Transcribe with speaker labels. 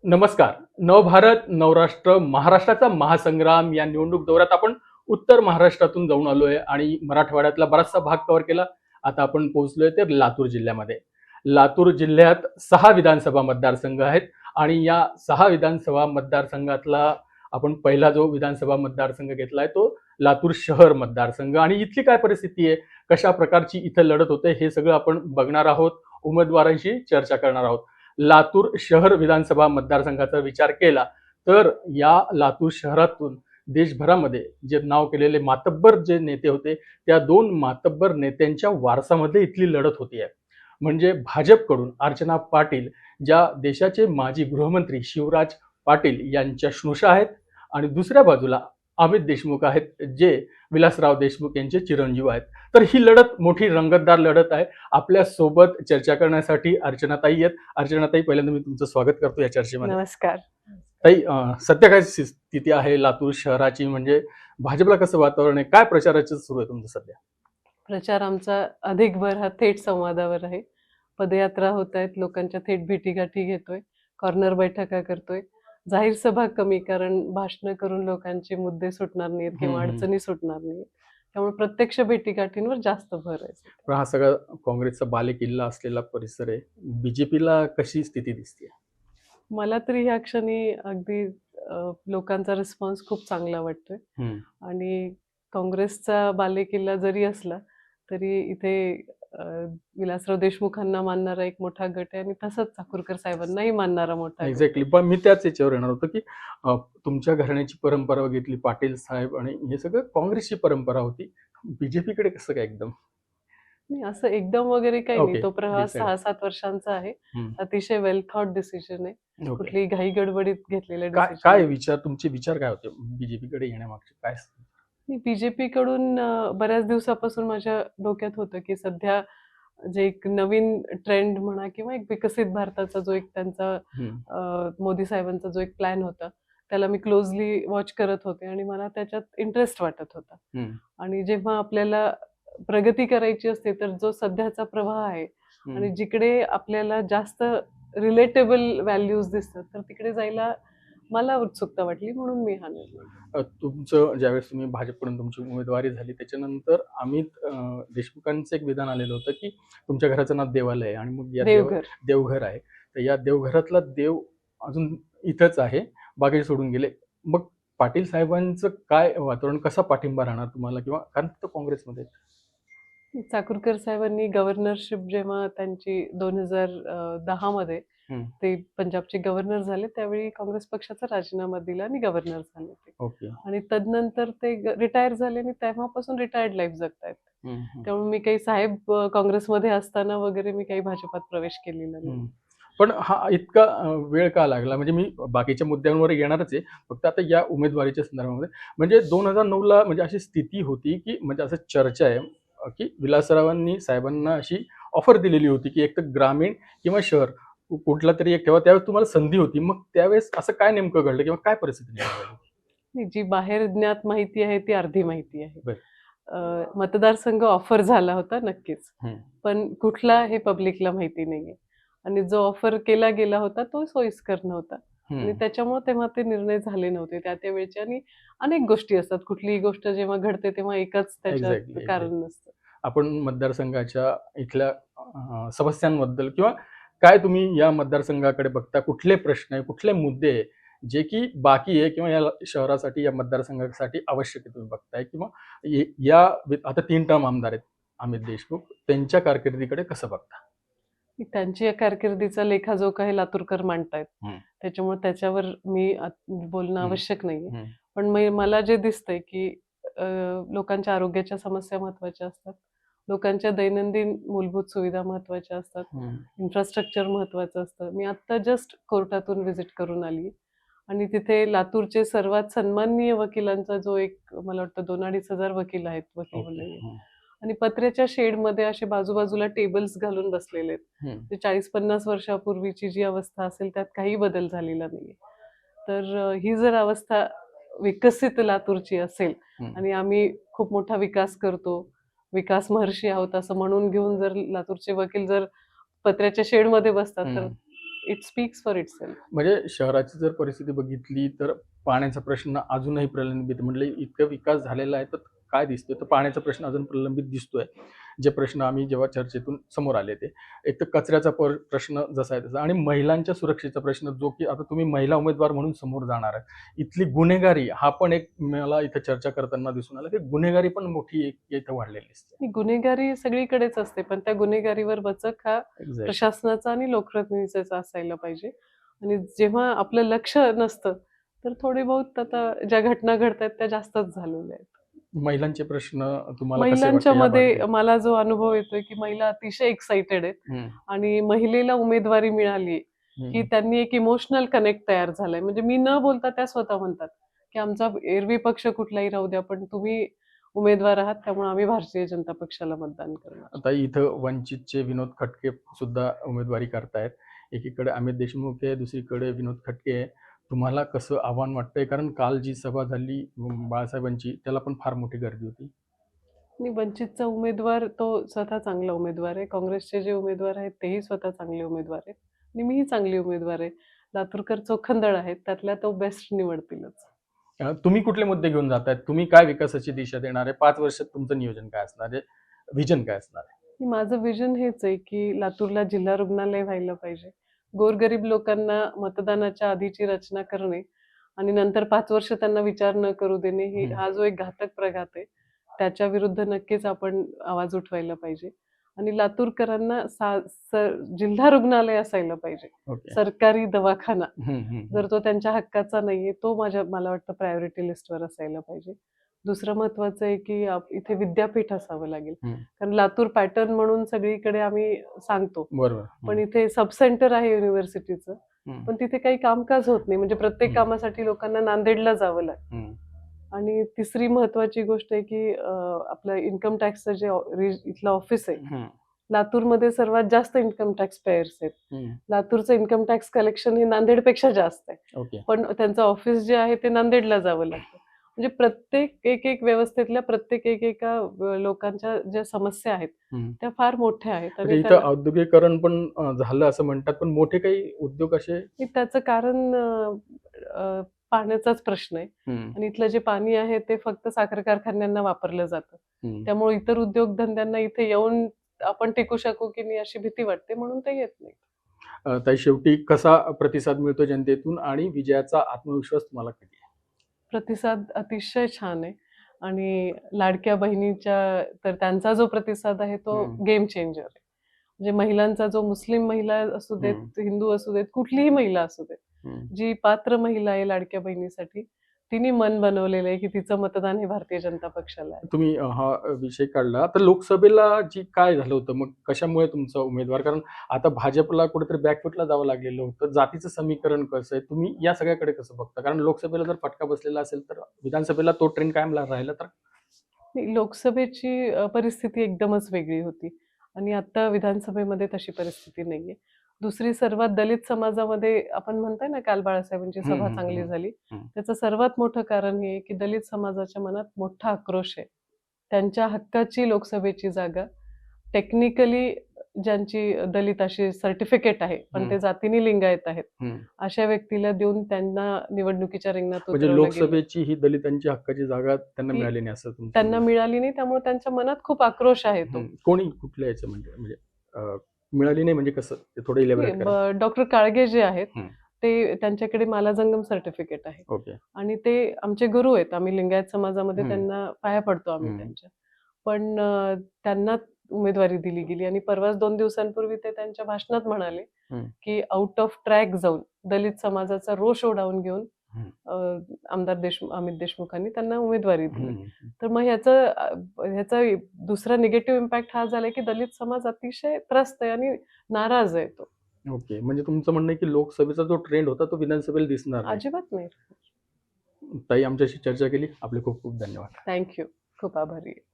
Speaker 1: नमस्कार. नवभारत, नवराष्ट्र, महाराष्ट्राचा महासंग्राम या निवडणूक दौऱ्यात आपण उत्तर महाराष्ट्रातून जाऊन आलोय आणि मराठवाड्यातला बराचसा भाग कव्हर केला. आता आपण पोहोचलोय ते लातूर जिल्ह्यामध्ये. लातूर जिल्ह्यात 6 विधानसभा मतदारसंघ आहेत आणि या 6 विधानसभा मतदारसंघातला आपण पहिला जो विधानसभा मतदारसंघ घेतलाय तो लातूर शहर मतदारसंघ आणि इथली काय परिस्थिती आहे, कशा प्रकारची इथं लढत होते हे सगळं आपण बघणार आहोत. उमेदवारांशी चर्चा करणार आहोत. लातूर शहर विधानसभा मतदारसंघाचा विचार केला तर या लातूर शहरातून देशभरामध्ये जे नाव केलेले मातब्बर जे नेते होते त्या 2 मातब्बर नेत्यांच्या वारसामध्ये इथली लढत होती आहे. म्हणजे भाजपकडून अर्चना पाटील ज्या देशाचे माजी गृहमंत्री शिवराज पाटील यांच्या श्नुषा आहेत आणि दुसऱ्या बाजूला अमित देशमुख आहेत जे विलासराव देशमुख यांचे चिरंजीव आहेत. तर ही लढत मोठी रंगतदार लढत आहे. आपल्या सोबत चर्चा करण्यासाठी अर्चनाताई आहेत. अर्चनाताई, पहिल्यांदा मी तुमचं स्वागत करतो या चर्चेमध्ये.
Speaker 2: नमस्कार.
Speaker 1: ताई, सध्या काय स्थिती आहे लातूर शहराची, म्हणजे भाजपला कसं वातावरण आहे, काय प्रचाराचं सुरू आहे तुमचं सध्या?
Speaker 2: प्रचार आमचा अधिक भर हा थेट संवादावर आहे. पदयात्रा होत आहेत, लोकांच्या थेट भेटीगाठी घेतोय, कॉर्नर बैठका करतोय. जाहीर सभा कमी, कारण भाषणं करून लोकांचे मुद्दे सुटणार नाहीत किंवा अडचणी सुटणार नाहीत. त्यामुळे प्रत्यक्ष भेटीगाठींवर जास्त भर आहे.
Speaker 1: पण हा सगळा काँग्रेसचा बालेकिल्ला असलेला परिसर आहे. बीजेपीला कशी स्थिती दिसते?
Speaker 2: मला तरी ह्या क्षणी अगदी लोकांचा रिस्पॉन्स खूप चांगला वाटतोय आणि काँग्रेसचा बालेकिल्ला जरी असला तरी इथे विलासराव देशमुखांना मानणारा एक मोठा गट आहे आणि तसंच चाकूरकर साहेबांनाही मानणारा मोठा गट.
Speaker 1: एक्झॅक्टली. पण मी त्याच याच्यावर येणार होतो की तुमच्या घराण्याची परंपरा बघितली, पाटील साहेब, आणि हे सगळं काँग्रेसची परंपरा होती. बीजेपीकडे कसं काय एकदम?
Speaker 2: नाही, असं एकदम वगैरे काही
Speaker 1: Okay.
Speaker 2: नाही. तो प्रवास
Speaker 1: Decide.
Speaker 2: 6-7 वर्षांचा आहे.
Speaker 1: हम्म.
Speaker 2: अतिशय वेल थॉट डिसिजन आहे.
Speaker 1: Okay.
Speaker 2: कुठली घाई गडबडीत घेतलेलं
Speaker 1: काय
Speaker 2: डिसिजन.
Speaker 1: काय विचार, तुमचे विचार काय होते बीजेपीकडे येण्यामागचे काय?
Speaker 2: बीजेपी कडून बऱ्याच दिवसापासून माझ्या डोक्यात होतं की सध्या जे एक नवीन ट्रेंड म्हणा किंवा एक विकसित भारताचा जो एक त्यांचा मोदी साहेबांचा जो एक प्लॅन होता त्याला मी क्लोजली वॉच करत होते आणि मला त्याच्यात इंटरेस्ट वाटत होता. आणि जेव्हा आपल्याला प्रगती करायची असते तर जो सध्याचा प्रवाह आहे आणि जिकडे आपल्याला जास्त रिलेटेबल व्हॅल्यूज दिसतात तर तिकडे जायला मला उत्सुकता वाटली, म्हणून मी हा निर्णय.
Speaker 1: तुमचं ज्यावेळेस तुम्ही भाजपकडून तुमची उमेदवारी झाली त्याच्यानंतर अमित देशमुखांचं एक विधान आलेलं होतं की तुमच्या घराचं नाव देवालय आहे आणि मग या
Speaker 2: देवघर.
Speaker 1: देवघर आहे, तर या देवघरातला देव अजून इथंच आहे, बाकी सोडून गेले. मग पाटील साहेबांचं काय वातावरण, कसा पाठिंबा राहणार तुम्हाला, किंवा कारण तो काँग्रेसमध्ये?
Speaker 2: चाकूरकर साहेबांनी गव्हर्नरशिप जेव्हा त्यांची 2010 मध्ये ते पंजाबचे गव्हर्नर झाले त्यावेळी काँग्रेस पक्षाचा राजीनामा दिला आणि गव्हर्नर झाले ते.
Speaker 1: ओके.
Speaker 2: आणि तदनंतर ते रिटायर झाले आणि तेव्हापासून रिटायर्ड लाईफ जगतायत. त्यामुळे मी काही साहेब काँग्रेसमध्ये असताना वगैरे मी काही भाजपात प्रवेश केलेला नाही.
Speaker 1: पण हा इतका वेळ का लागला? म्हणजे मी बाकीच्या मुद्द्यांवर येणारच आहे, फक्त आता या उमेदवारीच्या संदर्भामध्ये म्हणजे 2009ला म्हणजे अशी स्थिती होती की म्हणजे असं चर्चा आहे की विलासरावांनी साहेबांना अशी ऑफर दिलेली होती की एक तर ग्रामीण किंवा शहर कुठला तरी एक ठेवा, त्यावेळेस तुम्हाला संधी होती. मग त्यावेळेस असं काय नेमकं घडलं किंवा काय परिस्थिती निर्माण झाली?
Speaker 2: नाही, जी बाहेर ज्ञात माहिती आहे ती अर्धी माहिती आहे. मतदारसंघ ऑफर झाला होता नक्कीच, पण कुठला हे पब्लिकला माहिती नाहीये आणि जो ऑफर केला गेला होता तो सोयीस्कर नव्हता आणि त्याच्यामुळे तेव्हा ते निर्णय झाले नव्हते त्या वेळचे. आणि अनेक गोष्टी असतात, कुठलीही गोष्ट जेव्हा घडते तेव्हा एकच त्याच्यात कारण नसतं.
Speaker 1: आपण मतदारसंघाच्या इथल्या समस्यांबद्दल किंवा काय तुम्ही या मतदारसंघाकडे बघता, कुठले प्रश्न आहे, कुठले मुद्दे आहे जे की बाकी आहे किंवा या शहरासाठी या मतदारसंघासाठी आवश्यक आहे तुम्ही बघताय, किंवा या आता 3 टर्म आमदार आहेत अमित देशमुख, त्यांच्या कारकिर्दीकडे कसं बघता?
Speaker 2: त्यांची या कारकिर्दीचा लेखाजोखा हे लातूरकर मांडतायत, त्याच्यामुळे त्याच्यावर मी बोलणं आवश्यक नाहीये. पण मला जे दिसतंय की लोकांच्या आरोग्याच्या समस्या महत्वाच्या असतात, लोकांच्या दैनंदिन मूलभूत सुविधा महत्वाच्या असतात, इन्फ्रास्ट्रक्चर महत्वाचं असतं. मी आता जस्ट कोर्टातून व्हिजिट करून आली आणि तिथे लातूरचे सर्वात सन्माननीय वकिलांचा जो एक मला वाटतं 2-2.5 हजार वकील आहेत, वकील मंडळी, आणि पत्र्याच्या शेडमध्ये असे बाजूबाजूला टेबल्स घालून बसलेले आहेत. 40-50 वर्षापूर्वीची जी अवस्था असेल त्यात काही बदल झालेला नाहीये. तर ही जर अवस्था विकसित लातूरची असेल आणि आम्ही खूप मोठा विकास करतो, विकास महर्षी आहोत असं म्हणून घेऊन जर लातूरचे वकील जर पत्र्याच्या शेडमध्ये बसतात तर इट स्पीक्स फॉर इटसेल्फ.
Speaker 1: म्हणजे शहराची जर परिस्थिती बघितली तर पाण्याचा प्रश्न अजूनही प्रलंबित, म्हणजे इतका विकास झालेला आहे तर काय दिसतोय तर पाण्याचा प्रश्न अजून प्रलंबित दिसतोय. जे प्रश्न आम्ही जेव्हा चर्चेतून समोर आले ते एक तर कचऱ्याचा प्रश्न जसा आहे तसा, आणि महिलांच्या सुरक्षेचा प्रश्न, जो की आता तुम्ही महिला उमेदवार म्हणून समोर जाणार आहे. इथली गुन्हेगारी हा पण एक मला इथं चर्चा करताना दिसून आला की गुन्हेगारी पण मोठी एक इथं वाढलेली दिसते.
Speaker 2: ही गुन्हेगारी सगळीकडेच असते, पण त्या गुन्हेगारीवर वचक हा
Speaker 1: Exactly.
Speaker 2: प्रशासनाचा आणि लोकप्रतिनिधीचा असायला पाहिजे. आणि जेव्हा आपलं लक्ष नसतं तर थोडी बहुत आता ज्या घटना घडतायत त्या जास्तच झालेल्या आहेत.
Speaker 1: महिलांचे प्रश्न तुम्हाला कसे
Speaker 2: महिलांच्या
Speaker 1: वाटते या
Speaker 2: मध्ये
Speaker 1: बाबतीत?
Speaker 2: मला जो अनुभव येतोय की महिला अतिशय एक्साइटेड आहेत
Speaker 1: हम्म,
Speaker 2: आणि महिलेला उमेदवारी मिळाली की
Speaker 1: हम्म.
Speaker 2: त्यांनी एक इमोशनल कनेक्ट तयार झालाय. म्हणजे मी न बोलता त्या स्वतः म्हणतात की आमचा एरवी पक्ष कुठलाही राहू द्या, पण तुम्ही उमेदवार आहात त्यामुळे आम्ही भारतीय जनता पक्षाला मतदान करणार.
Speaker 1: आता इथं वंचितचे विनोद खटके सुद्धा उमेदवारी करतायत. एकीकडे अमित देशमुख आहे, दुसरीकडे विनोद खटके आहे. तुम्हाला कसं आव्हान वाटतंय? कारण काल जी सभा झाली बाळासाहेबांची, त्याला पण फार मोठी गर्दी होती.
Speaker 2: आणि वंचितचा उमेदवार तो स्वतः चांगला उमेदवार आहे. काँग्रेसचे जे उमेदवार आहेत तेही स्वतः चांगले उमेदवार आहेत आणि मीही चांगली उमेदवार आहे. लातूरकर चोखंदळ आहेत, त्यातल्या तो बेस्ट निवडतीलच.
Speaker 1: तुम्ही कुठले मुद्दे घेऊन जातायत? तुम्ही काय विकासाची दिशा देणार आहे? 5 वर्षात तुमचं नियोजन काय असणार आहे? व्हिजन काय असणार आहे?
Speaker 2: आणि माझं विजन हेच आहे की लातूरला जिल्हा रुग्णालय व्हायला पाहिजे. गोरगरीब लोकांना मतदानाच्या आधीची रचना करणे आणि नंतर 5 वर्ष त्यांना विचार न करू देणे, हा जो एक घातक प्रघात आहे, त्याच्या विरुद्ध नक्कीच आपण आवाज उठवायला पाहिजे. आणि लातूरकरांना जिल्हा रुग्णालय असायला पाहिजे,
Speaker 1: ओके.
Speaker 2: सरकारी दवाखाना.
Speaker 1: हम्म, हम्म,
Speaker 2: जर तो त्यांच्या हक्काचा नाहीये, तो मला वाटतं प्रायोरिटी लिस्टवर असायला पाहिजे. दुसरं महत्वाचं आहे की इथे विद्यापीठ असावं लागेल.
Speaker 1: हम्म.
Speaker 2: कारण लातूर पॅटर्न म्हणून सगळीकडे आम्ही सांगतो,
Speaker 1: बरोबर.
Speaker 2: पण इथे सब सेंटर आहे युनिव्हर्सिटीचं,
Speaker 1: हम्म,
Speaker 2: पण तिथे काही कामकाज होत नाही. म्हणजे प्रत्येक कामासाठी लोकांना नांदेडला जावं लागतं.
Speaker 1: हम्म,
Speaker 2: आणि तिसरी महत्वाची गोष्ट आहे की आपलं इन्कम टॅक्सचं जे इथलं ऑफिस आहे,
Speaker 1: हम्म,
Speaker 2: लातूरमध्ये सर्वात जास्त इन्कम टॅक्स पेयर्स आहेत.
Speaker 1: हम्म.
Speaker 2: लातूरचं इन्कम टॅक्स कलेक्शन हे नांदेडपेक्षा जास्त आहे,
Speaker 1: ओके.
Speaker 2: पण त्यांचं ऑफिस जे आहे ते नांदेडला जावं लागतं. म्हणजे प्रत्येक एक व्यवस्थेतल्या प्रत्येक एका लोकांच्या ज्या समस्या आहेत
Speaker 1: हम्म.
Speaker 2: त्या फार मोठ्या आहेत.
Speaker 1: म्हणजे
Speaker 2: आणि
Speaker 1: इथं औद्योगिकरण पण झालं असं म्हणतात, पण मोठे काही उद्योग असे
Speaker 2: त्याचं कारण पाण्याचाच प्रश्न आहे. आणि इथलं जे पाणी आहे ते फक्त साखर कारखान्यांना वापरलं जातं. त्यामुळे इतर उद्योगधंद्यांना इथे येऊन आपण टिकू शकू की नाही अशी भीती वाटते, म्हणून ते येत नाही.
Speaker 1: ताई, शेवटी कसा प्रतिसाद मिळतो जनतेतून आणि विजयाचा आत्मविश्वास तुम्हाला किती आहे?
Speaker 2: प्रतिसाद अतिशय छान आहे आणि लाडक्या बहिणीच्या तर त्यांचा जो प्रतिसाद आहे तो गेम चेंजर आहे. म्हणजे महिलांचा जो, मुस्लिम महिला असू देत, हिंदू असू देत, कुठलीही महिला असू देत, जी पात्र महिला आहे लाडक्या बहिणीसाठी, तिने मन बनवलेलं आहे की तिचं मतदान हे भारतीय जनता पक्षाला आहे.
Speaker 1: तुम्ही हा विषय काढला तर लोकसभेला जी काय झालं होतं, मग कशामुळे तुमचा उमेदवार, कारण आता भाजपला कुठेतरी बॅकफुटला जावं लागलेलं होतं, जातीचं समीकरण कसं आहे, तुम्ही या सगळ्याकडे कसं बघता? कारण लोकसभेला जर फटका बसलेला असेल तर विधानसभेला तो ट्रेंड कायम राहिला तर?
Speaker 2: लोकसभेची परिस्थिती एकदमच वेगळी होती आणि आता विधानसभेमध्ये तशी परिस्थिती नाहीये. दुसरी सर्वात दलित समाजामध्ये आपण म्हणतोय ना, काल बाळासाहेबांची सभा चांगली झाली, त्याचं सर्वात मोठं कारण हे की दलित समाजाच्या मनात मोठा आक्रोश आहे. त्यांच्या हक्काची लोकसभेची जागा टेक्निकली ज्यांची दलित अशी सर्टिफिकेट आहे, पण ते जातीने लिंगायत आहेत, अशा व्यक्तीला देऊन त्यांना निवडणुकीच्या रिंगणात
Speaker 1: म्हणजे
Speaker 2: उतरवलं गेलं.
Speaker 1: लोकसभेची ही दलितांची हक्काची जागा त्यांना मिळाली नाही असं तुमचं
Speaker 2: त्यांना मिळाली नाही, त्यामुळे त्यांच्या मनात खूप आक्रोश आहे. तो
Speaker 1: कोणी कुठल्या याचं म्हणजे मिळाली नाही म्हणजे कसं, ते थोडं इलॅबोरेट करा.
Speaker 2: डॉक्टर काळगे जे आहेत ते, त्यांच्याकडे मालाजंगम सर्टिफिकेट आहे.
Speaker 1: ओके.
Speaker 2: आणि ते आमचे गुरु आहेत, आम्ही लिंगायत समाजामध्ये त्यांना पाया पडतो आम्ही त्यांच्या. पण त्यांना उमेदवारी दिली गेली आणि परवाच 2 दिवसांपूर्वी ते त्यांच्या भाषणात म्हणाले की आउट ऑफ ट्रॅक जाऊन दलित समाजाचा रोष ओढावून घेऊन आमदार अमित देशमुखांनी त्यांना उमेदवारी दिली. तर मग ह्याचा दुसरा निगेटिव्ह इम्पॅक्ट हा झालाय की दलित समाज अतिशय त्रस्त आहे आणि नाराज आहे तो.
Speaker 1: ओके. म्हणजे तुमचं म्हणणं आहे की लोकसभेचा जो ट्रेंड होता तो विधानसभेला दिसणार नाही.
Speaker 2: अजिबात नाही.
Speaker 1: ताई, आमच्याशी चर्चा केली, आपले खूप खूप धन्यवाद.
Speaker 2: थँक्यू. खूप आभारी आहे.